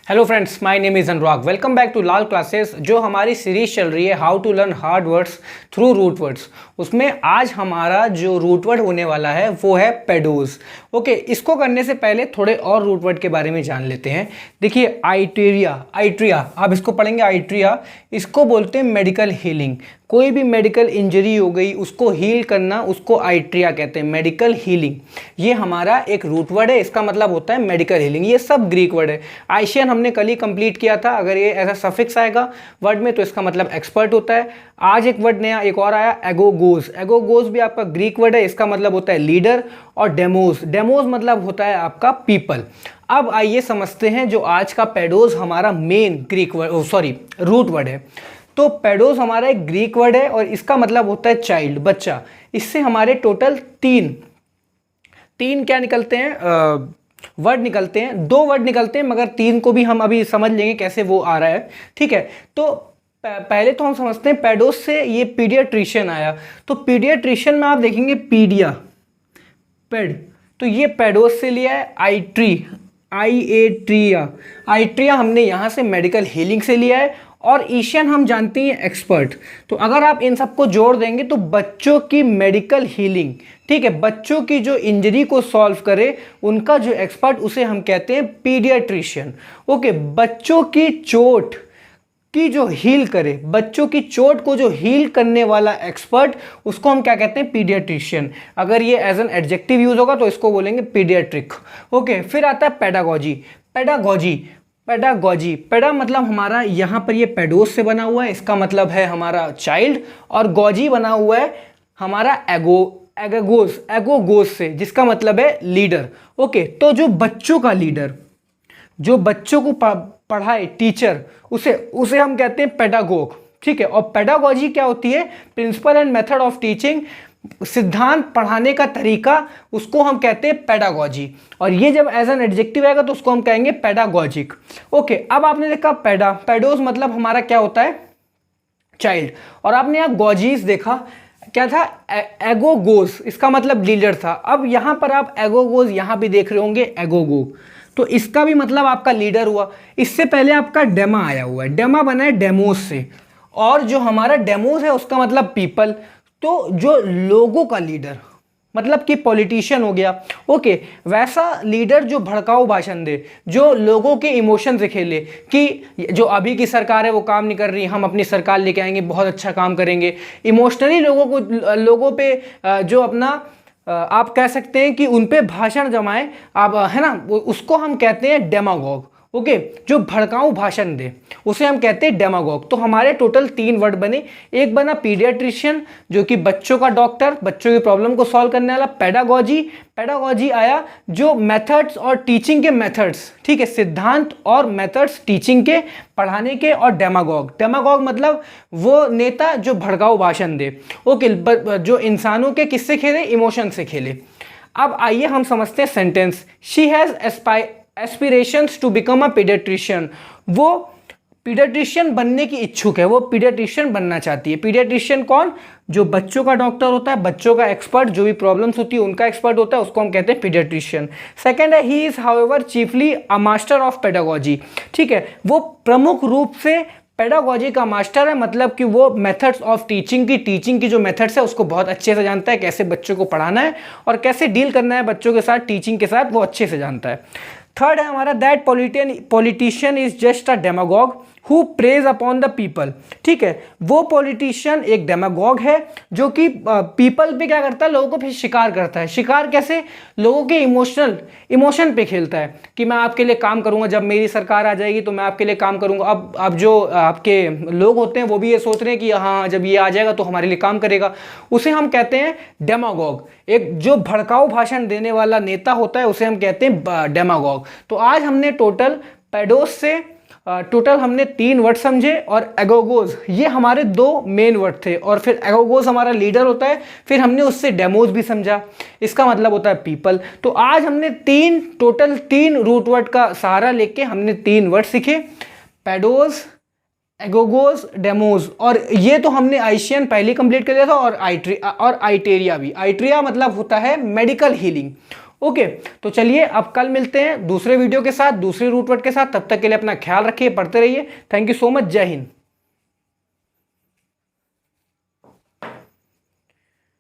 Hello friends, my name is Anurag. Welcome back to Lal classes. जो हमारी सीरीज चल रही है how to learn hard words through root words, उसमें आज हमारा जो रूट वर्ड होने वाला है वो है पेडोज। ओके, इसको करने से पहले थोड़े और रूट वर्ड के बारे में जान लेते हैं। देखिए, आइट्रिया आप इसको पढ़ेंगे। आइट्रिया इसको बोलते हैं मेडिकल हीलिंग। कोई भी मेडिकल इंजरी हो गई उसको हील करना, उसको आइट्रिया कहते हैं, मेडिकल हीलिंग। ये हमारा एक रूट वर्ड है, इसका मतलब होता है मेडिकल हीलिंग। ये सब ग्रीक वर्ड है। आइशियन हमने कल ही कंप्लीट किया था। अगर ये ऐसा सफिक्स आएगा वर्ड में तो इसका मतलब एक्सपर्ट होता है। आज एक वर्ड नया एक और आया, एगोगोज। एगोगोज भी आपका ग्रीक वर्ड है, इसका मतलब होता है लीडर। और डेमोज मतलब होता है आपका पीपल। अब आइए समझते हैं जो आज का पेडोज हमारा main Greek word root word है। तो पेडोज हमारा एक ग्रीक वर्ड है और इसका मतलब होता है चाइल्ड, बच्चा। इससे हमारे टोटल तीन क्या निकलते हैं, वर्ड निकलते हैं। दो वर्ड निकलते हैं, मगर तीन को भी हम अभी समझ लेंगे कैसे वो आ रहा है। ठीक है, तो पहले तो हम समझते हैं पेडोज से ये पीडियाट्रिशियन आया। तो पीडियाट्रिशियन में आप देखेंगे पेड, तो ये पेडोज से लिया है। आइट्रिया हमने यहाँ से मेडिकल हीलिंग से लिया है। और एशियन हम जानते हैं एक्सपर्ट। तो अगर आप इन सबको जोड़ देंगे तो बच्चों की मेडिकल हीलिंग, ठीक है, बच्चों की जो इंजरी को सॉल्व करे उनका जो एक्सपर्ट, उसे हम कहते हैं पीडियाट्रिशियन। ओके, बच्चों की चोट की जो हील करे, बच्चों की चोट को जो हील करने वाला एक्सपर्ट, उसको हम क्या कहते हैं, पीडियाट्रिशियन। अगर ये एज एन एडजेक्टिव यूज होगा तो इसको बोलेंगे पीडियाट्रिक। ओके, फिर आता है पेडागॉजी। पेडा मतलब हमारा यहाँ पर ये पेडोज से बना हुआ है, इसका मतलब है हमारा चाइल्ड। और गॉजी बना हुआ है हमारा एगोगोज से, जिसका मतलब है लीडर। ओके, तो जो बच्चों का लीडर, जो बच्चों को पढ़ाए, टीचर, उसे हम कहते हैं पेडागोग। ठीक है, और पेडागॉजी क्या होती है, principle and method of teaching, सिद्धांत पढ़ाने का तरीका, उसको हम कहते हैं पेडागॉजी। और ये जब एज एन एडजेक्टिव आएगा तो उसको हम कहेंगे पेडागॉजिक। ओके, अब आपने देखा पेडोज मतलब हमारा क्या होता है, चाइल्ड। और आपने यहाँ गॉजीज देखा, क्या था, एगोगोज, इसका मतलब लीडर था। अब यहां पर आप एगोगोज यहां भी देख रहे होंगे, एगोगो, तो इसका भी मतलब आपका लीडर हुआ। इससे पहले आपका डेमा आया हुआ है, डेमा बना है डेमोज से। और जो हमारा डेमोज है उसका मतलब पीपल। तो जो लोगों का लीडर मतलब कि पॉलिटिशियन हो गया। ओके, वैसा लीडर जो भड़काऊ भाषण दे, जो लोगों के इमोशन से खेले कि जो अभी की सरकार है वो काम नहीं कर रही, हम अपनी सरकार लेके आएंगे, बहुत अच्छा काम करेंगे। इमोशनली लोगों पे जो अपना आप कह सकते हैं कि उन पे भाषण जमाए आप, है ना, उसको हम कहते हैं डेमागोग। ओके, जो भड़काऊ भाषण दे उसे हम कहते हैं डेमागोग। तो हमारे टोटल 3 वर्ड बने। एक बना पीडियाट्रिशियन, जो कि बच्चों का डॉक्टर, बच्चों की प्रॉब्लम को सॉल्व करने वाला। पेडागॉजी आया जो मेथड्स और टीचिंग के मेथड्स, ठीक है, सिद्धांत और मेथड्स टीचिंग के, पढ़ाने के। और डेमागोग मतलब वो नेता जो भड़काऊ भाषण दे। ओके, जो इंसानों के किससे खेले, इमोशन से खेले। अब आइए हम समझते हैं sentence. She has aspirations to become a paediatrician. वो पीडियाट्रिशियन बनने की इच्छुक है, वो पीडियाट्रिशियन बनना चाहती है। पीडियाट्रिशियन कौन, जो बच्चों का डॉक्टर होता है, बच्चों का एक्सपर्ट, जो भी प्रॉब्लम्स होती है उनका एक्सपर्ट होता है, उसको हम कहते हैं पीडियाट्रिशियन। सेकंड है, he is however chiefly a master of pedagogy. ठीक है, वो प्रमुख रूप से पेडागॉजी का मास्टर है, मतलब कि वो मेथड्स ऑफ टीचिंग की जो मेथड्स है उसको बहुत अच्छे से जानता है, कैसे बच्चों को पढ़ाना है और कैसे डील करना है बच्चों के साथ, टीचिंग के साथ, वो अच्छे से जानता है। थर्ड है हमारा, that politician is just a demagogue who preys upon the people. ठीक है, वो पॉलिटिशियन एक डेमागॉग है जो कि पीपल पे क्या करता है, लोगों को फिर शिकार करता है। शिकार कैसे, लोगों के इमोशन पे खेलता है कि मैं आपके लिए काम करूंगा, जब मेरी सरकार आ जाएगी तो मैं आपके लिए काम करूंगा। अब जो आपके लोग होते हैं वो भी ये सोच रहे हैं कि हाँ, जब ये आ जाएगा तो हमारे लिए काम करेगा। उसे हम कहते हैं डेमागॉग। एक जो भड़काऊ भाषण देने वाला नेता होता है उसे हम कहते हैं डेमागॉग। तो आज हमने टोटल पेडोज से हमने 3 वर्ड समझे। और एगोगोज ये हमारे 2 मेन वर्ड थे। और फिर एगोगोज हमारा लीडर होता है। फिर हमने उससे डेमोज भी समझा, इसका मतलब होता है पीपल। तो आज हमने टोटल 3 रूट वर्ड का सहारा लेके हमने 3 वर्ड सीखे, पेडोज, एगोगोज, डेमोज। और ये तो हमने आइशियन पहले कंप्लीट कर लिया था। और आइटेरिया भी। आइट्रिया मतलब होता है मेडिकल हीलिंग। ओके, तो चलिए अब कल मिलते हैं दूसरे वीडियो के साथ, दूसरे रूट वर्ड के साथ। तब तक के लिए अपना ख्याल रखिए, पढ़ते रहिए। Thank you so much. जय हिंद।